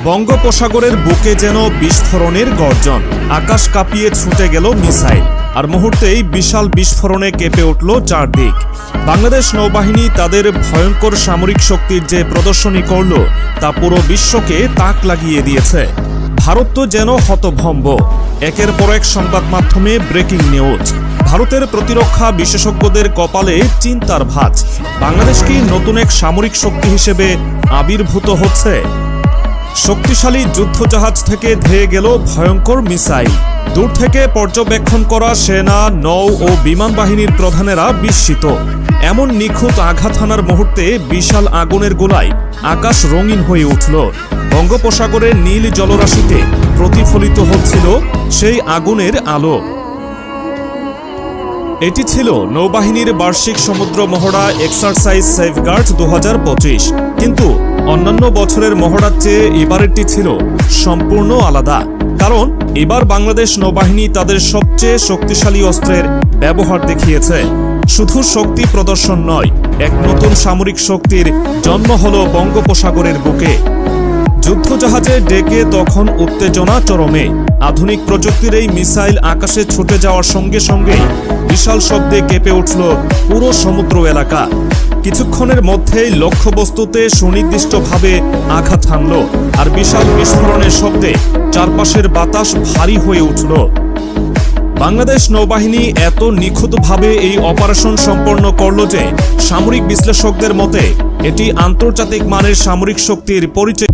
বঙ্গোপসাগরের বুকে যেন বিস্ফোরণের গর্জন। আকাশ কাঁপিয়ে ছুটে গেল মিসাইল, আর মুহূর্তেই বিশাল বিস্ফোরণে কেঁপে উঠল চারদিক। বাংলাদেশ নৌবাহিনী তাদের ভয়ঙ্কর সামরিক শক্তির যে প্রদর্শনী করল তা পুরো বিশ্বকে তাক লাগিয়ে দিয়েছে। ভারত তো যেন হতভম্ব। একের পর এক সংবাদ মাধ্যমে ব্রেকিং নিউজ। ভারতের প্রতিরক্ষা বিশেষজ্ঞদের কপালে চিন্তার ভাঁজ। বাংলাদেশ কি নতুন এক সামরিক শক্তি হিসেবে আবির্ভূত হচ্ছে? শক্তিশালী যুদ্ধজাহাজ থেকে ধেয়ে গেল ভয়ঙ্কর মিসাইল। দূর থেকে পর্যবেক্ষণ করা সেনা, নৌ ও বিমান বাহিনীর প্রধানেরা বিস্মিত। এমন নিখুঁত আঘাত হানার মুহূর্তে বিশাল আগুনের গোলায় আকাশ রঙিন হয়ে উঠল। বঙ্গোপসাগরের নীল জলরাশিতে প্রতিফলিত হচ্ছিল সেই আগুনের আলো। এটি ছিল নৌবাহিনীর বার্ষিক সমুদ্র মহড়া এক্সারসাইজ সেফগার্ড 2025। কিন্তু অন্যান্য বছরের মহড়ার চেয়ে এবারেরটি ছিল সম্পূর্ণ আলাদা। কারণ এবার বাংলাদেশ নৌবাহিনী তাদের সবচেয়ে শক্তিশালী অস্ত্রের ব্যবহার দেখিয়েছে। শুধু শক্তি প্রদর্শন নয়, এক নতুন সামরিক শক্তির জন্ম হলো বঙ্গোপসাগরের বুকে। যুদ্ধজাহাজে ডেকে তখন উত্তেজনা চরমে। আধুনিক প্রযুক্তির এই মিসাইল আকাশে ছুটে যাওয়ার সঙ্গে সঙ্গেই বিশাল শব্দে কেঁপে উঠল পুরো সমুদ্র এলাকা। কিছুক্ষণের মধ্যেই লক্ষ্যবস্তুতে সুনির্দিষ্টভাবে আঘাত হানল, আর বিশাল বিস্ফোরণের শব্দে চারপাশের বাতাস ভারী হয়ে উঠল। বাংলাদেশ নৌবাহিনী এত নিখুঁতভাবে এই অপারেশন সম্পন্ন করল যে সামরিক বিশ্লেষকদের মতে এটি আন্তর্জাতিক মানের সামরিক শক্তির পরিচয়।